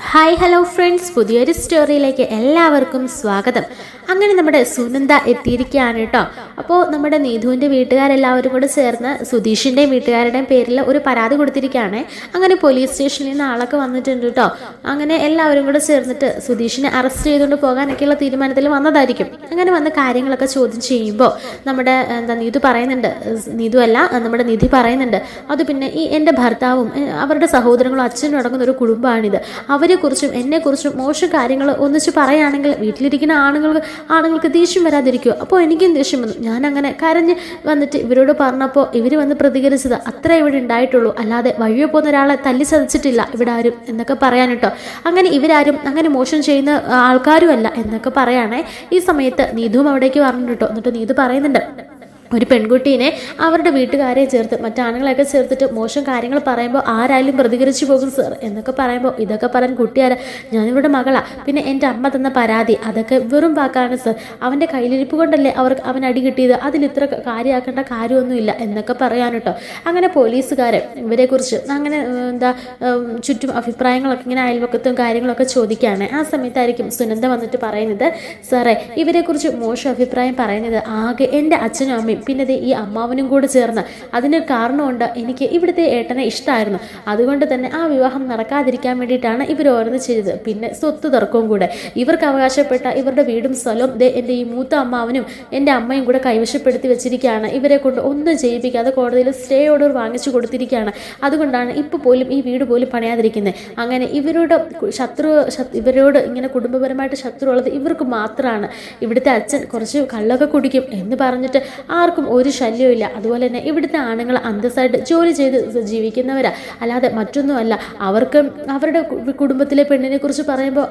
Hi hello friends, പുതിയൊരു സ്റ്റോറിയിലേക്ക് എല്ലാവർക്കും സ്വാഗതം. അങ്ങനെ നമ്മുടെ സുനന്ദ എത്തിയിരിക്കുകയാണ് കേട്ടോ. അപ്പോൾ നമ്മുടെ നീതുവിൻ്റെ വീട്ടുകാരെല്ലാവരും കൂടെ ചേർന്ന് സുധീഷിൻ്റെയും വീട്ടുകാരുടെയും പേരിൽ ഒരു പരാതി കൊടുത്തിരിക്കുകയാണ്. അങ്ങനെ പോലീസ് സ്റ്റേഷനിൽ നിന്ന് ആളൊക്കെ വന്നിട്ടുണ്ട് കേട്ടോ. അങ്ങനെ എല്ലാവരും കൂടെ ചേർന്നിട്ട് സുധീഷിനെ അറസ്റ്റ് ചെയ്തുകൊണ്ട് പോകാനൊക്കെയുള്ള തീരുമാനത്തിൽ വന്നതായിരിക്കും. അങ്ങനെ വന്ന് കാര്യങ്ങളൊക്കെ ചോദ്യം ചെയ്യുമ്പോൾ നമ്മുടെ നീതു പറയുന്നുണ്ട്, നീതു അല്ല നമ്മുടെ നിധി പറയുന്നുണ്ട്, അത് പിന്നെ ഈ എൻ്റെ ഭർത്താവും അവരുടെ സഹോദരങ്ങളും അച്ഛനും അടങ്ങുന്ന ഒരു കുടുംബമാണിത്. അവരെക്കുറിച്ചും എന്നെക്കുറിച്ചും മോശം കാര്യങ്ങൾ ഒന്നിച്ച് പറയുകയാണെങ്കിൽ വീട്ടിലിരിക്കുന്ന ആണുങ്ങൾക്ക് ദേഷ്യം വരാതിരിക്കുമോ? അപ്പോൾ എനിക്കും ദേഷ്യം വന്നു. ഞാൻ അങ്ങനെ കരഞ്ഞ് വന്നിട്ട് ഇവരോട് പറഞ്ഞപ്പോൾ ഇവർ വന്ന് പ്രതികരിച്ചത് അത്ര ഇവിടെ ഉണ്ടായിട്ടുള്ളൂ, അല്ലാതെ വഴിയെ പോകുന്ന ഒരാളെ തല്ലി ചതച്ചിട്ടില്ല ഇവിടെ ആരും എന്നൊക്കെ പറയാൻ കേട്ടോ. അങ്ങനെ ഇവരാരും അങ്ങനെ മോശം ചെയ്യുന്ന ആൾക്കാരും അല്ല എന്നൊക്കെ പറയാണേ. ഈ സമയത്ത് നീതുവും അവിടേക്ക് പറഞ്ഞു കേട്ടോ. എന്നിട്ട് നീതു പറയുന്നുണ്ട്, ഒരു പെൺകുട്ടീനെ അവരുടെ വീട്ടുകാരെ ചേർത്ത് മറ്റാണുങ്ങളെയൊക്കെ ചേർത്തിട്ട് മോശം കാര്യങ്ങൾ പറയുമ്പോൾ ആരായാലും പ്രതികരിച്ചു പോകും സർ എന്നൊക്കെ പറയുമ്പോൾ, ഇതൊക്കെ പറയാൻ കുട്ടിയാരാ? ഞാനിവിടെ മകളാ. പിന്നെ എൻ്റെ അമ്മ തന്ന പരാതി അതൊക്കെ വെറും വാക്കാണ് സർ. അവൻ്റെ കയ്യിലിരിപ്പ് കൊണ്ടല്ലേ അവൻ അടി കിട്ടിയത്, അതിലിത്ര കാര്യമാക്കേണ്ട കാര്യമൊന്നുമില്ല എന്നൊക്കെ പറയാൻ കേട്ടോ. അങ്ങനെ പോലീസുകാരൻ ഇവരെക്കുറിച്ച് അങ്ങനെ ചുറ്റും അഭിപ്രായങ്ങളൊക്കെ ഇങ്ങനെ അയൽവക്കത്തും കാര്യങ്ങളൊക്കെ ചോദിക്കുകയാണ്. ആ സമയത്തായിരിക്കും സുനന്ദ വന്നിട്ട് പറയുന്നത്, സാറേ ഇവരെക്കുറിച്ച് മോശം അഭിപ്രായം പറയുന്നത് ആകെ എൻ്റെ അച്ഛനും അമ്മയും പിന്നെ ഈ അമ്മാവനും കൂടെ ചേർന്ന്. അതിന് കാരണമുണ്ട്, എനിക്ക് ഇവിടുത്തെ ഏട്ടനെ ഇഷ്ടമായിരുന്നു, അതുകൊണ്ട് തന്നെ ആ വിവാഹം നടക്കാതിരിക്കാൻ വേണ്ടിയിട്ടാണ് ഇവർ ഓരോന്ന് ചെയ്തത്. പിന്നെ സ്വത്ത് തർക്കവും കൂടെ ഇവർക്ക് അവകാശപ്പെട്ട ഇവരുടെ വീടും സ്ഥലവും എൻ്റെ ഈ മൂത്ത അമ്മാവനും എൻ്റെ അമ്മയും കൂടെ കൈവശപ്പെടുത്തി വെച്ചിരിക്കുകയാണ്. ഇവരെ കൊണ്ട് ഒന്നും ചെയ്യിപ്പിക്കാതെ കോടതിയിൽ സ്റ്റേ ഓർഡർ വാങ്ങിച്ചു കൊടുത്തിരിക്കുകയാണ്. അതുകൊണ്ടാണ് ഇപ്പോൾ പോലും ഈ വീട് പോലും പണിയാതിരിക്കുന്നത്. അങ്ങനെ ഇവരോട് ഇങ്ങനെ കുടുംബപരമായിട്ട് ശത്രു ഉള്ളത് ഇവർക്ക് മാത്രമാണ്. ഇവിടുത്തെ അച്ഛൻ കുറച്ച് കള്ളൊക്കെ കുടിക്കും എന്ന് പറഞ്ഞിട്ട് ആർക്കും ഒരു ശല്യമില്ല. അതുപോലെ തന്നെ ഇവിടുത്തെ ആണുങ്ങൾ അന്തസ്സായിട്ട് ജോലി ചെയ്ത് ജീവിക്കുന്നവരാ, അല്ലാതെ മറ്റൊന്നുമല്ല. അവർക്ക് അവരുടെ കുടുംബത്തിലെ പെണ്ണിനെ കുറിച്ച് പറയുമ്പോൾ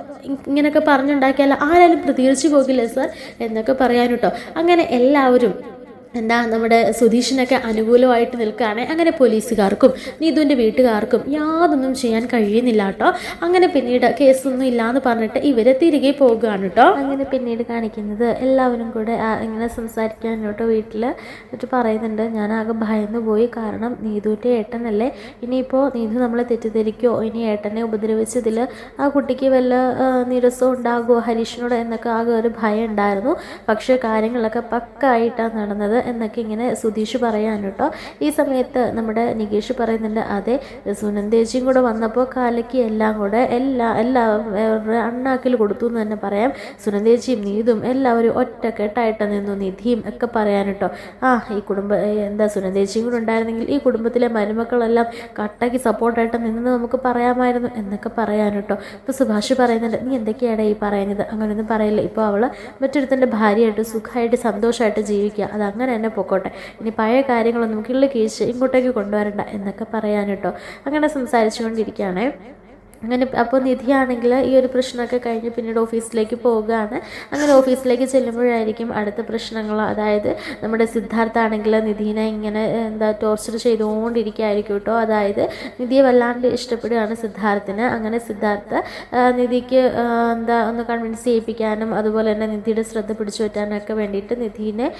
ഇങ്ങനെയൊക്കെ പറഞ്ഞുണ്ടാക്കിയാൽ ആരാലും പ്രതികരിച്ചു പോകില്ലേ സാർ എന്നൊക്കെ പറയാൻ കേട്ടോ. അങ്ങനെ എല്ലാവരും നമ്മുടെ സുധീഷിനൊക്കെ അനുകൂലമായിട്ട് നിൽക്കുകയാണ്. അങ്ങനെ പോലീസുകാർക്കും നീതുവിൻ്റെ വീട്ടുകാർക്കും യാതൊന്നും ചെയ്യാൻ കഴിയുന്നില്ല കേട്ടോ. അങ്ങനെ പിന്നീട് കേസൊന്നും ഇല്ലയെന്ന് പറഞ്ഞിട്ട് ഇവരെ തിരികെ പോകുകയാണ് കേട്ടോ. അങ്ങനെ പിന്നീട് കാണിക്കുന്നത് എല്ലാവരും കൂടെ ഇങ്ങനെ സംസാരിക്കാൻ കേട്ടോ വീട്ടിൽ. എന്നിട്ട് പറയുന്നുണ്ട്, ഞാനാകെ ഭയന്നു പോയി, കാരണം നീതുവിൻ്റെ ഏട്ടനല്ലേ, ഇനിയിപ്പോൾ നീതു നമ്മളെ തെറ്റിദ്ധരിക്കുമോ, ഇനി ഏട്ടനെ ഉപദ്രവിച്ചതിൽ ആ കുട്ടിക്ക് വല്ല നിരസവും ഉണ്ടാകുമോ ഹരീഷിനോട് എന്നൊക്കെ ആകെ ഒരു ഭയം ഉണ്ടായിരുന്നു. പക്ഷേ കാര്യങ്ങളൊക്കെ പക്കായിട്ടാണ് നടന്നത് എന്നൊക്കെ ഇങ്ങനെ സുധീഷ് പറയാൻ കേട്ടോ. ഈ സമയത്ത് നമ്മുടെ നികേഷ് പറയുന്നുണ്ട്, അതെ സുനന്ദേച്ചിയും കൂടെ വന്നപ്പോൾ കാലയ്ക്ക് എല്ലാം കൂടെ എല്ലാവരുടെ അണ്ണാക്കിൽ കൊടുത്തു എന്ന് തന്നെ പറയാം. സുനന്ദേച്ചിയും നീതും എല്ലാവരും ഒറ്റക്കെട്ടായിട്ട് നിന്നു, നിധിയും ഒക്കെ പറയാൻ കേട്ടോ. ഈ സുനന്ദേച്ചിയും കൂടെ ഉണ്ടായിരുന്നെങ്കിൽ ഈ കുടുംബത്തിലെ മരുമക്കളെല്ലാം കട്ടയ്ക്ക് സപ്പോർട്ടായിട്ട് നിന്നെന്ന് നമുക്ക് പറയാമായിരുന്നു എന്നൊക്കെ പറയാൻ കേട്ടോ. ഇപ്പോൾ സുഭാഷ് പറയുന്നുണ്ട്, നീ എന്തൊക്കെയാണ് ഈ പറയുന്നത്, അങ്ങനെയൊന്നും പറയില്ല, ഇപ്പോൾ അവൾ മറ്റൊരുത്തൻ്റെ ഭാര്യയായിട്ട് സുഖമായിട്ട് സന്തോഷമായിട്ട് ജീവിക്കുക, അതങ്ങനെ തന്നെ പൊക്കോട്ടെ, ഇനി പഴയ കാര്യങ്ങളൊന്നും കിള്ളി കീഴ്ച്ച് ഇങ്ങോട്ടേക്ക് കൊണ്ടുവരണ്ട എന്നൊക്കെ പറയാൻ കേട്ടോ. അങ്ങനെ സംസാരിച്ചുകൊണ്ടിരിക്കുകയാണേ. അങ്ങനെ അപ്പോൾ നിധിയാണെങ്കിൽ ഈ ഒരു പ്രശ്നമൊക്കെ കഴിഞ്ഞ് പിന്നീട് ഓഫീസിലേക്ക് പോവുകയാണ്. അങ്ങനെ ഓഫീസിലേക്ക് ചെല്ലുമ്പോഴായിരിക്കും അടുത്ത പ്രശ്നങ്ങൾ, അതായത് നമ്മുടെ സിദ്ധാർത്ഥ ആണെങ്കിൽ നിധിനെ ഇങ്ങനെ ടോർച്ചർ ചെയ്തുകൊണ്ടിരിക്കുകയായിരിക്കും കേട്ടോ. അതായത് നിധിയെ വല്ലാണ്ട് ഇഷ്ടപ്പെടുകയാണ് സിദ്ധാർത്ഥിന്. അങ്ങനെ സിദ്ധാർത്ഥ നിധിക്ക് ഒന്ന് കൺവിൻസ് ചെയ്യിപ്പിക്കാനും അതുപോലെ തന്നെ നിധിയുടെ ശ്രദ്ധ പിടിച്ചു പറ്റാനൊക്കെ വേണ്ടിയിട്ട് നിധിനെ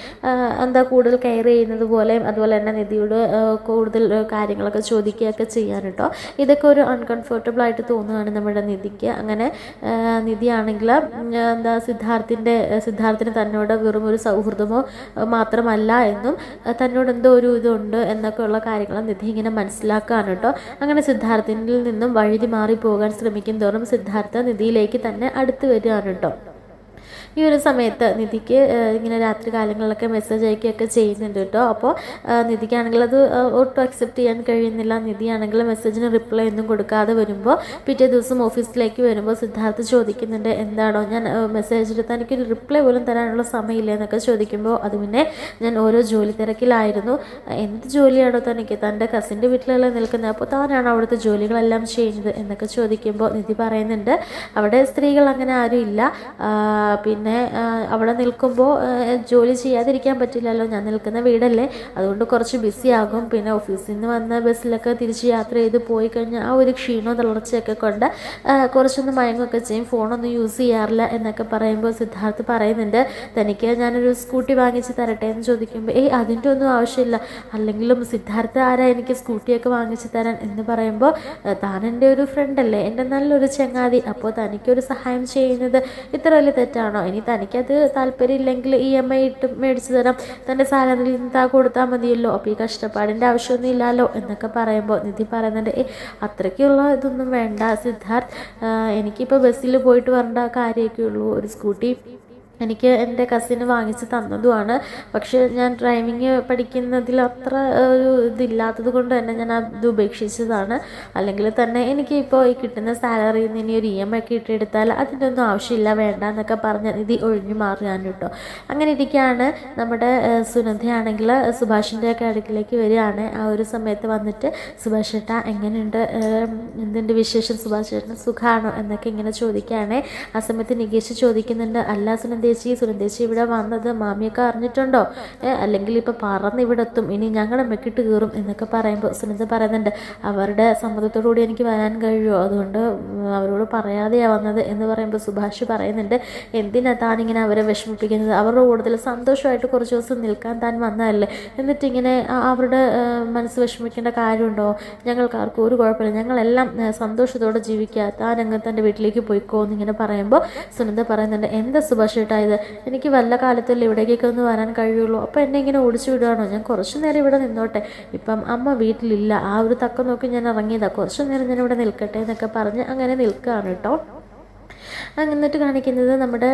കൂടുതൽ കെയർ ചെയ്യുന്നത് പോലെയും അതുപോലെ തന്നെ നിധിയോട് കൂടുതൽ കാര്യങ്ങളൊക്കെ ചോദിക്കുകയൊക്കെ ചെയ്യാൻ കേട്ടോ. ഇതൊക്കെ ഒരു അൺകംഫർട്ടബിൾ ആയിട്ട് തോന്നുകയാണ് നമ്മുടെ നിധിക്ക്. അങ്ങനെ നിധിയാണെങ്കിൽ സിദ്ധാർത്ഥിന് തന്നോട് വെറും ഒരു സൗഹൃദമോ മാത്രമല്ല എന്നും തന്നോട് എന്തോ ഒരു ഇതുണ്ട് എന്നൊക്കെ ഉള്ള കാര്യങ്ങൾ നിധി ഇങ്ങനെ മനസ്സിലാക്കുകയാണ് കേട്ടോ. അങ്ങനെ സിദ്ധാർത്ഥിനിൽ നിന്നും വഴുതി മാറി പോകാൻ ശ്രമിക്കും തോറും സിദ്ധാർത്ഥ നിധിയിലേക്ക് തന്നെ അടുത്ത് വരികയാണ് കേട്ടോ. ഈ ഒരു സമയത്ത് നിധിക്ക് ഇങ്ങനെ രാത്രി കാലങ്ങളിലൊക്കെ മെസ്സേജ് അയക്കുകയൊക്കെ ചെയ്യുന്നുണ്ട് കേട്ടോ. അപ്പോൾ നിധിക്കാണെങ്കിൽ അത് ഒട്ടും അക്സെപ്റ്റ് ചെയ്യാൻ കഴിയുന്നില്ല. നിധിയാണെങ്കിൽ മെസ്സേജിന് റിപ്ലൈ ഒന്നും കൊടുക്കാതെ വരുമ്പോൾ പിറ്റേ ദിവസം ഓഫീസിലേക്ക് വരുമ്പോൾ സിദ്ധാർത്ഥ് ചോദിക്കുന്നുണ്ട്, എന്താണോ ഞാൻ മെസ്സേജ് എടുത്താൽ എനിക്കൊരു റിപ്ലൈ പോലും തരാനുള്ള സമയമില്ല എന്നൊക്കെ ചോദിക്കുമ്പോൾ, അത് പിന്നെ ഞാൻ ഓരോ ജോലി തിരക്കിലായിരുന്നു. എന്ത് ജോലിയാണോ തനിക്ക്, തൻ്റെ കസിൻ്റെ വീട്ടിലല്ലേ നിൽക്കുന്നത്, അപ്പോൾ താനാണ് അവിടുത്തെ ജോലികളെല്ലാം ചെയ്യുന്നത് എന്നൊക്കെ ചോദിക്കുമ്പോൾ നിധി പറയുന്നുണ്ട്, അവിടെ സ്ത്രീകൾ അങ്ങനെ ആരും ഇല്ല, പിന്നെ പിന്നെ അവിടെ നിൽക്കുമ്പോൾ ജോലി ചെയ്യാതിരിക്കാൻ പറ്റില്ലല്ലോ, ഞാൻ നിൽക്കുന്ന വീടല്ലേ, അതുകൊണ്ട് കുറച്ച് ബിസി ആകും. പിന്നെ ഓഫീസിൽ നിന്ന് വന്ന് ബസ്സിലൊക്കെ തിരിച്ച് യാത്ര ചെയ്ത് പോയി കഴിഞ്ഞാൽ ആ ഒരു ക്ഷീണവും തളർച്ചയൊക്കെ കൊണ്ട് കുറച്ചൊന്ന് മയങ്ങുമൊക്കെ ചെയ്യും, ഫോണൊന്നും യൂസ് ചെയ്യാറില്ല എന്നൊക്കെ പറയുമ്പോൾ സിദ്ധാർത്ഥ് പറയുന്നുണ്ട്, തനിക്ക് ഞാനൊരു സ്കൂട്ടി വാങ്ങിച്ച് തരട്ടെ എന്ന് ചോദിക്കുമ്പോൾ അതിൻ്റെ ഒന്നും ആവശ്യമില്ല, അല്ലെങ്കിലും സിദ്ധാർത്ഥ ആരാ എനിക്ക് സ്കൂട്ടിയൊക്കെ വാങ്ങിച്ച് തരാൻ എന്ന് പറയുമ്പോൾ താൻ എൻ്റെ ഒരു ഫ്രണ്ടല്ലേ, എൻ്റെ നല്ലൊരു ചങ്ങാതി, അപ്പോൾ തനിക്കൊരു സഹായം ചെയ്യുന്നത് ഇത്ര വലിയ തെറ്റാണോ? ഇനി തനിക്കത് താല്പര്യമില്ലെങ്കിൽ EMI ഇട്ട് മേടിച്ചു തരാം, തൻ്റെ സാലറിയിൽ നിന്ന് കൊടുത്താൽ മതിയല്ലോ, അപ്പോൾ ഈ കഷ്ടപ്പാടിൻ്റെ ആവശ്യമൊന്നും ഇല്ലല്ലോ എന്നൊക്കെ പറയുമ്പോൾ നിധി പറയുന്നുണ്ട്, അത്രയ്ക്കുള്ള ഇതൊന്നും വേണ്ട സിദ്ധാർത്ഥ്, എനിക്കിപ്പോൾ ബസ്സിൽ പോയിട്ട് വരേണ്ട കാര്യമൊക്കെ ഉള്ളൂ, ഒരു സ്കൂട്ടി എനിക്ക് എൻ്റെ കസിന് വാങ്ങിച്ച് തന്നതുമാണ്. പക്ഷേ ഞാൻ ഡ്രൈവിങ് പഠിക്കുന്നതിൽ അത്ര ഒരു ഇതില്ലാത്തത് കൊണ്ട് തന്നെ ഞാൻ അത് ഉപേക്ഷിച്ചതാണ്. അല്ലെങ്കിൽ തന്നെ എനിക്ക് ഇപ്പോൾ ഈ കിട്ടുന്ന സാലറിയിൽ നിന്ന് ഇനി ഒരു EMI ഒക്കെ ഇട്ടെടുത്താൽ അതിൻ്റെ ഒന്നും ആവശ്യമില്ല, വേണ്ട എന്നൊക്കെ പറഞ്ഞ് ഇത് ഒഴിഞ്ഞു മാറിയാണ് കേട്ടോ. അങ്ങനെ ഇരിക്കുകയാണ് നമ്മുടെ സുനന്ദയാണെങ്കിൽ സുഭാഷിൻ്റെ ഒക്കെ അടുക്കിലേക്ക് വരികയാണ്. ആ ഒരു സമയത്ത് വന്നിട്ട് സുഭാഷ് ചേട്ടാ എങ്ങനെയുണ്ട്, എന്തിൻ്റെ വിശേഷം, സുഭാഷ് ചേട്ടന് സുഖമാണോ എന്നൊക്കെ ഇങ്ങനെ ചോദിക്കുകയാണ്. ആ സമയത്ത് നികേഷ് ചോദിക്കുന്നുണ്ട്, അല്ല സുനന്ദേച്ചി ഇവിടെ വന്നത് മാമിയൊക്കെ അറിഞ്ഞിട്ടുണ്ടോ, അല്ലെങ്കിൽ ഇപ്പോൾ പറന്ന് ഇവിടെ എത്തും, ഇനി ഞങ്ങളെ മെക്കിട്ട് കയറും എന്നൊക്കെ പറയുമ്പോൾ സുനന്ദ പറയുന്നുണ്ട്, അവരുടെ സമ്മതത്തോടുകൂടി എനിക്ക് വരാൻ കഴിയുമോ, അതുകൊണ്ട് അവരോട് പറയാതെയാണ് വന്നത് എന്ന് പറയുമ്പോൾ സുഭാഷ് പറയുന്നുണ്ട്, എന്തിനാ താനിങ്ങനെ അവരെ വിഷമിപ്പിക്കുന്നത്, അവരുടെ കൂടുതൽ സന്തോഷമായിട്ട് കുറച്ച് ദിവസം നിൽക്കാൻ താൻ വന്നതല്ലേ, എന്നിട്ടിങ്ങനെ അവരുടെ മനസ്സ് വിഷമിക്കേണ്ട കാര്യമുണ്ടോ, ഞങ്ങൾക്കാർക്കും ഒരു കുഴപ്പമില്ല, ഞങ്ങളെല്ലാം സന്തോഷത്തോടെ ജീവിക്കുക, താൻ അങ്ങ് തൻ്റെ വീട്ടിലേക്ക് പോയിക്കോ എന്നിങ്ങനെ പറയുമ്പോൾ സുനന്ദ പറയുന്നുണ്ട്, എന്താ സുഭാഷ് ചേട്ടാ ഇത്, എനിക്ക് വല്ല കാലത്തല്ലേ ഇവിടേക്കൊക്കെ ഒന്ന് വരാൻ കഴിയുള്ളൂ, അപ്പോൾ എന്നെ ഇങ്ങനെ ഓടിച്ചു വിടുകയാണോ, ഞാൻ കുറച്ച് നേരം ഇവിടെ നിന്നോട്ടെ, ഇപ്പം അമ്മ വീട്ടിലില്ല, ആ ഒരു തക്കം നോക്കി ഞാൻ ഇറങ്ങിയതാണ്, കുറച്ച് നേരം ഞാൻ ഇവിടെ നിൽക്കട്ടെ എന്നൊക്കെ പറഞ്ഞ് അങ്ങനെ നിൽക്കുകയാണ് കേട്ടോ. എന്നിട്ട് കാണിക്കുന്നത് നമ്മുടെ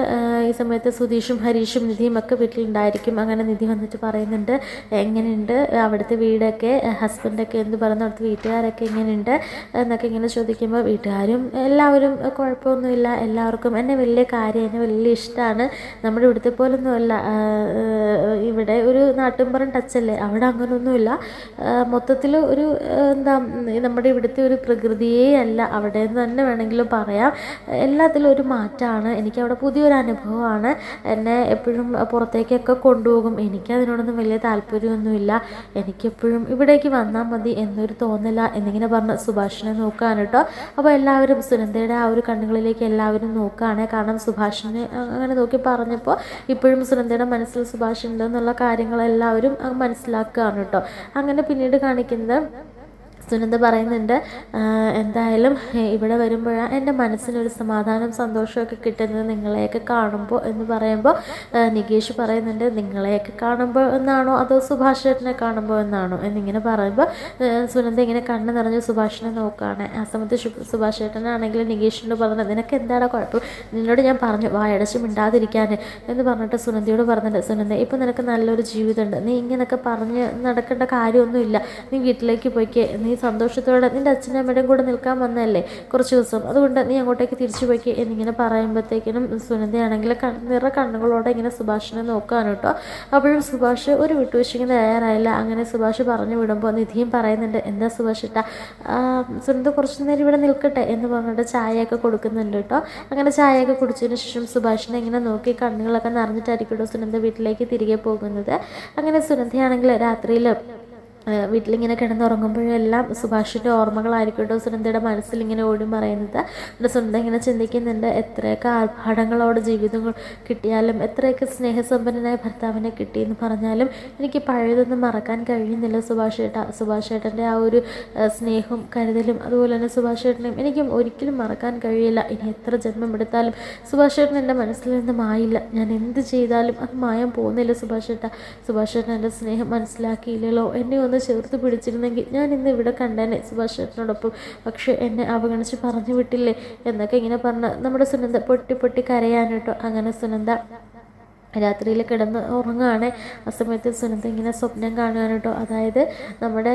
ഈ സമയത്ത് സുധീഷും ഹരീഷും നിധിയും ഒക്കെ വീട്ടിലുണ്ടായിരിക്കും. അങ്ങനെ നിധി വന്നിട്ട് പറയുന്നുണ്ട്, എങ്ങനെയുണ്ട് അവിടുത്തെ വീടൊക്കെ, ഹസ്ബൻഡൊക്കെ എന്ത് പറയുന്നു, അവിടുത്തെ വീട്ടുകാരൊക്കെ എങ്ങനെയുണ്ട് എന്നൊക്കെ ഇങ്ങനെ ചോദിക്കുമ്പോൾ വീട്ടുകാരും എല്ലാവരും കുഴപ്പമൊന്നുമില്ല, എല്ലാവർക്കും എന്നെ വലിയ കാര്യം, എന്നെ വലിയ ഇഷ്ടമാണ്, നമ്മുടെ ഇവിടുത്തെ പോലൊന്നുമല്ല, ഇവിടെ ഒരു നാട്ടിൻപുറം ടച്ചല്ലേ, അവിടെ അങ്ങനെയൊന്നുമില്ല, മൊത്തത്തിൽ ഒരു എന്താ നമ്മുടെ ഇവിടുത്തെ ഒരു പ്രകൃതിയേ അല്ല അവിടെ എന്ന് തന്നെ വേണമെങ്കിലും പറയാം, എല്ലാത്തിലും ഒരു മാറ്റമാണ്, എനിക്കവിടെ പുതിയൊരു അനുഭവമാണ്, എന്നെ എപ്പോഴും പുറത്തേക്കൊക്കെ കൊണ്ടുപോകും, എനിക്കതിനോടൊന്നും വലിയ താല്പര്യമൊന്നുമില്ല, എനിക്കെപ്പോഴും ഇവിടേക്ക് വന്നാൽ മതി എന്നൊരു തോന്നില്ല എന്നിങ്ങനെ പറഞ്ഞ് സുഭാഷിനെ നോക്കുകയാണ് കേട്ടോ. അപ്പോൾ എല്ലാവരും സുനന്ദയുടെ ആ ഒരു കണ്ണുകളിലേക്ക് എല്ലാവരും നോക്കുകയാണ്, കാരണം സുഭാഷിനെ അങ്ങനെ നോക്കി പറഞ്ഞപ്പോൾ ഇപ്പോഴും സുനന്ദയുടെ മനസ്സിൽ സുഭാഷ് ഉണ്ടെന്നുള്ള കാര്യങ്ങളെല്ലാവരും മനസ്സിലാക്കുകയാണ് കേട്ടോ. അങ്ങനെ പിന്നീട് കാണിക്കുന്നത് സുനന്ദ പറയുന്നുണ്ട്, എന്തായാലും ഇവിടെ വരുമ്പോഴാണ് എൻ്റെ മനസ്സിനൊരു സമാധാനം സന്തോഷമൊക്കെ കിട്ടുന്നത് നിങ്ങളെയൊക്കെ കാണുമ്പോൾ എന്ന് പറയുമ്പോൾ നികേഷ് പറയുന്നുണ്ട്, നിങ്ങളെയൊക്കെ കാണുമ്പോൾ എന്നാണോ അതോ സുഭാഷ് ചേട്ടനെ കാണുമ്പോൾ എന്നാണോ എന്നിങ്ങനെ പറയുമ്പോൾ സുനന്ദ ഇങ്ങനെ കണ്ണ് നിറഞ്ഞ് സുഭാഷിനെ നോക്കുകയാണ്. ആ സമയത്ത് സുഭാഷ് ചേട്ടനാണെങ്കിൽ നികേഷിനോട് പറഞ്ഞത്, നിനക്ക് എന്താണ് കുഴപ്പം, നിന്നോട് ഞാൻ പറഞ്ഞു വായടച്ച് മിണ്ടാതിരിക്കാൻ എന്ന് പറഞ്ഞിട്ട് സുനന്ദയോട് പറഞ്ഞിട്ട്, സുനന്ദ ഇപ്പം നിനക്ക് നല്ലൊരു ജീവിതമുണ്ട്, നീ ഇങ്ങനെയൊക്കെ പറഞ്ഞ് നടക്കേണ്ട കാര്യമൊന്നുമില്ല, നീ വീട്ടിലേക്ക് പോയിക്കേ, നീ സന്തോഷത്തോടെ നിൻ്റെ അച്ഛനും അമ്മയുടെയും കൂടെ നിൽക്കാൻ വന്നതല്ലേ കുറച്ച് ദിവസം, അതുകൊണ്ട് നീ അങ്ങോട്ടേക്ക് തിരിച്ചു പോയിക്കേ എന്നിങ്ങനെ പറയുമ്പോഴത്തേക്കിനും സുനന്ദയാണെങ്കിൽ കണ്ണുകളോടെ ഇങ്ങനെ സുഭാഷിനെ നോക്കുകയാണ് കേട്ടോ. അപ്പോഴും സുഭാഷ് ഒരു വിട്ടുവീഴ്ചയ്ക്ക് തയ്യാറായില്ല. അങ്ങനെ സുഭാഷ് പറഞ്ഞു വിടുമ്പോൾ നിധിയും പറയുന്നുണ്ട്, എന്താ സുഭാഷ് ഇട്ടാ, സുനന്ദ കുറച്ച് നേരം ഇവിടെ നിൽക്കട്ടെ എന്ന് പറഞ്ഞിട്ട് ചായയൊക്കെ കൊടുക്കുന്നുണ്ട് കേട്ടോ. അങ്ങനെ ചായയൊക്കെ കുടിച്ചതിന് ശേഷം സുഭാഷിനെ ഇങ്ങനെ നോക്കി കണ്ണുകളൊക്കെ നിറഞ്ഞിട്ടായിരിക്കും സുനന്ദ വീട്ടിലേക്ക് തിരികെ പോകുന്നത്. അങ്ങനെ സുനന്ദയാണെങ്കിൽ രാത്രിയിൽ വീട്ടിലിങ്ങനെ കിടന്നുറങ്ങുമ്പോഴെല്ലാം സുഭാഷിൻ്റെ ഓർമ്മകളായിരിക്കട്ടോ സുനന്ദയുടെ മനസ്സിലിങ്ങനെ ഓടി പറയുന്നത്. എൻ്റെ സുനന്ദ ഇങ്ങനെ ചിന്തിക്കുന്നുണ്ട്, എത്രയൊക്കെ ആർഭാടങ്ങളോടെ ജീവിതങ്ങൾ കിട്ടിയാലും, എത്രയൊക്കെ സ്നേഹസമ്പന്നനായ ഭർത്താവിനെ കിട്ടിയെന്ന് പറഞ്ഞാലും എനിക്ക് പഴയതൊന്നും മറക്കാൻ കഴിയുന്നില്ല സുഭാഷ് ചേട്ടൻ്റെ ആ ഒരു സ്നേഹവും കരുതലും അതുപോലെ തന്നെ സുഭാഷ് ചേട്ടനെയും എനിക്കും ഒരിക്കലും മറക്കാൻ കഴിയില്ല. ഇനി എത്ര ജന്മം എടുത്താലും സുഭാഷ് ചേട്ടൻ എൻ്റെ മനസ്സിൽ നിന്ന് മായില്ല. ഞാൻ എന്ത് ചെയ്താലും അത് മായാൻ പോകുന്നില്ല സുഭാഷ് ചേട്ടൻ എൻ്റെ സ്നേഹം മനസ്സിലാക്കിയില്ലല്ലോ, എന്നെ ഒന്ന് ചേർത്ത് പിടിച്ചിരുന്നെങ്കിൽ ഞാൻ ഇന്ന് ഇവിടെ കണ്ടേനെ സുഭാഷ് ചേട്ടനോടൊപ്പം, പക്ഷെ എന്നെ അവഗണിച്ച് പറഞ്ഞു വിട്ടില്ലേ എന്നൊക്കെ ഇങ്ങനെ പറഞ്ഞ് നമ്മുടെ സുനന്ദ പൊട്ടി കരയാൻ കേട്ടോ. അങ്ങനെ സുനന്ദ രാത്രിയിൽ കിടന്ന് ഉറങ്ങുകയാണ്. ആ സമയത്ത് സുനന്ദ ഇങ്ങനെ സ്വപ്നം കാണുകയാണ് കേട്ടോ. അതായത് നമ്മുടെ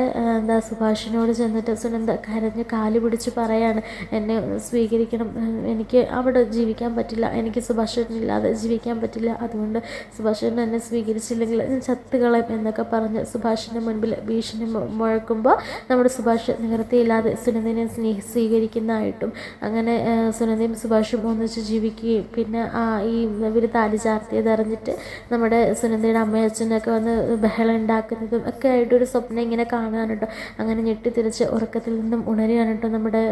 സുഭാഷിനോട് ചെന്നിട്ട് സുനന്ദ കരഞ്ഞ് കാല് പിടിച്ച് പറയാണ്, എന്നെ സ്വീകരിക്കണം, എനിക്ക് അവിടെ ജീവിക്കാൻ പറ്റില്ല, എനിക്ക് സുഭാഷിനില്ലാതെ ജീവിക്കാൻ പറ്റില്ല, അതുകൊണ്ട് സുഭാഷിന് എന്നെ സ്വീകരിച്ചില്ലെങ്കിൽ ഞാൻ ചത്തുകളയും എന്നൊക്കെ പറഞ്ഞ് സുഭാഷിൻ്റെ മുൻപിൽ ഭീഷണി മുഴക്കുമ്പോൾ നമ്മുടെ സുഭാഷ് നിവൃത്തിയില്ലാതെ സുനന്ദനെ സ്വീകരിക്കുന്നതായിട്ടും അങ്ങനെ സുനന്ദയും സുഭാഷും ഒന്നിച്ച് ജീവിക്കുകയും പിന്നെ ഈ ഇവർ താലി ചാർത്തിയതറിഞ്ഞിട്ട് നമ്മുടെ സുനന്ദയുടെ അമ്മയും അച്ഛനൊക്കെ വന്ന് ബഹളം ഉണ്ടാക്കുന്നതും ഒക്കെ ആയിട്ടൊരു സ്വപ്നം ഇങ്ങനെ കാണുകയാണ് കേട്ടോ. അങ്ങനെ ഞെട്ടിത്തിരിച്ച് ഉറക്കത്തിൽ നിന്നും ഉണരുകയാണ് കേട്ടോ നമ്മുടെ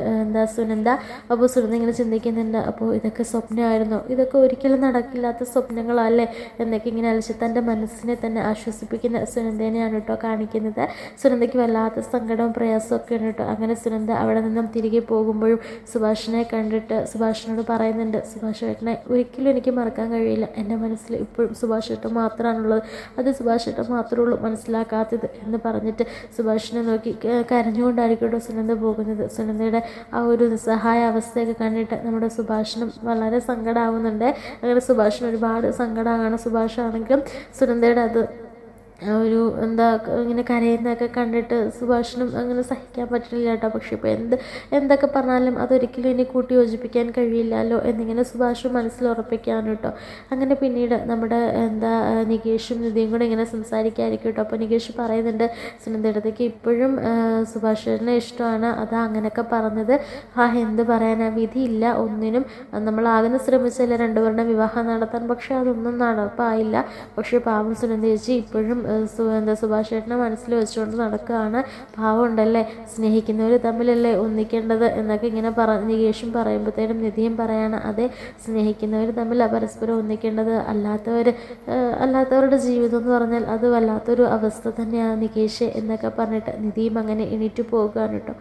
സുനന്ദ. അപ്പോൾ സുനന്ദ ഇങ്ങനെ ചിന്തിക്കുന്നുണ്ട്, അപ്പോൾ ഇതൊക്കെ സ്വപ്നമായിരുന്നോ, ഇതൊക്കെ ഒരിക്കലും നടക്കില്ലാത്ത സ്വപ്നങ്ങളല്ലേ എന്നൊക്കെ ഇങ്ങനെ അലച്ച് തൻ്റെ മനസ്സിനെ തന്നെ ആശ്വസിപ്പിക്കുന്ന സുനന്ദേനെയാണ് കേട്ടോ കാണിക്കുന്നത്. സുനന്ദയ്ക്ക് വല്ലാത്ത സങ്കടവും പ്രയാസവും ഒക്കെയാണ് കേട്ടോ. അങ്ങനെ സുനന്ദ അവിടെ നിന്നും തിരികെ പോകുമ്പോഴും സുഭാഷിനെ കണ്ടിട്ട് സുഭാഷിനോട് പറയുന്നുണ്ട്, സുഭാഷ് ഏട്ടനെ ഒരിക്കലും എനിക്ക് മറക്കാൻ കഴിയില്ല, എൻ്റെ മനസ്സിൽ ഇപ്പോഴും സുഭാഷ് ഏട്ടൻ മാത്രമാണുള്ളത്, അത് സുഭാഷ് ഏട്ടൻ മാത്രമേ ഉള്ളൂ മനസ്സിലാക്കാത്തത് എന്ന് പറഞ്ഞിട്ട് സുഭാഷിനെ നോക്കി കരഞ്ഞുകൊണ്ടായിരിക്കട്ടോ സുനന്ദ പോകുന്നത്. സുനന്ദയുടെ ആ ഒരു നിസ്സഹായ അവസ്ഥയൊക്കെ കണ്ടിട്ട് നമ്മുടെ സുഭാഷിനും വളരെ സങ്കടമാവുന്നുണ്ട്. അങ്ങനെ സുഭാഷിന് ഒരുപാട് സങ്കടമാണ്. സുഭാഷാണെങ്കിലും സുനന്ദയുടെ അത് ഒരു ഇങ്ങനെ കരയുന്നതൊക്കെ കണ്ടിട്ട് സുഭാഷിനും അങ്ങനെ സഹിക്കാൻ പറ്റില്ല കേട്ടോ. പക്ഷെ ഇപ്പോൾ എന്തൊക്കെ പറഞ്ഞാലും അതൊരിക്കലും ഇനി കൂട്ടി യോജിപ്പിക്കാൻ കഴിയില്ലല്ലോ എന്നിങ്ങനെ സുഭാഷ് മനസ്സിൽ ഉറപ്പിക്കുകയാണ് കേട്ടോ. അങ്ങനെ പിന്നീട് നമ്മുടെ നികേഷും നിധിയും കൂടെ ഇങ്ങനെ സംസാരിക്കാതിരിക്കും കേട്ടോ. അപ്പോൾ നികേഷ് പറയുന്നുണ്ട്, സുനന്ദയുടെ അടുത്തേക്ക് ഇപ്പോഴും സുഭാഷിനെ ഇഷ്ടമാണ്, അതാ അങ്ങനെയൊക്കെ പറഞ്ഞത്. എന്ത് പറയാനാ, വിധിയില്ല ഒന്നിനും, നമ്മളാകുന്ന ശ്രമിച്ചില്ല രണ്ടുപേരുടെ വിവാഹം നടത്താൻ, പക്ഷെ അതൊന്നും നടപ്പായില്ല. പക്ഷേ പാവം സുനന്ദ ചേച്ചി ഇപ്പോഴും സുഭാഷ് ഏട്ടനെ മനസ്സിൽ വെച്ചുകൊണ്ട് നടക്കുകയാണ്. പാവമുണ്ടല്ലേ, സ്നേഹിക്കുന്നവർ തമ്മിലല്ലേ ഒന്നിക്കേണ്ടത് എന്നൊക്കെ ഇങ്ങനെ നികേഷും പറയുമ്പോഴത്തേനും നിധിയും പറയാണ്, അതെ, സ്നേഹിക്കുന്നവർ തമ്മിൽ പരസ്പരം ഒന്നിക്കേണ്ടത്, അല്ലാത്തവരുടെ ജീവിതം എന്ന് പറഞ്ഞാൽ അത് വല്ലാത്തൊരു അവസ്ഥ തന്നെയാണ് നികേഷ് എന്നൊക്കെ പറഞ്ഞിട്ട് നിധിയും അങ്ങനെ എണീറ്റ് പോകുകയാണ് കേട്ടോ.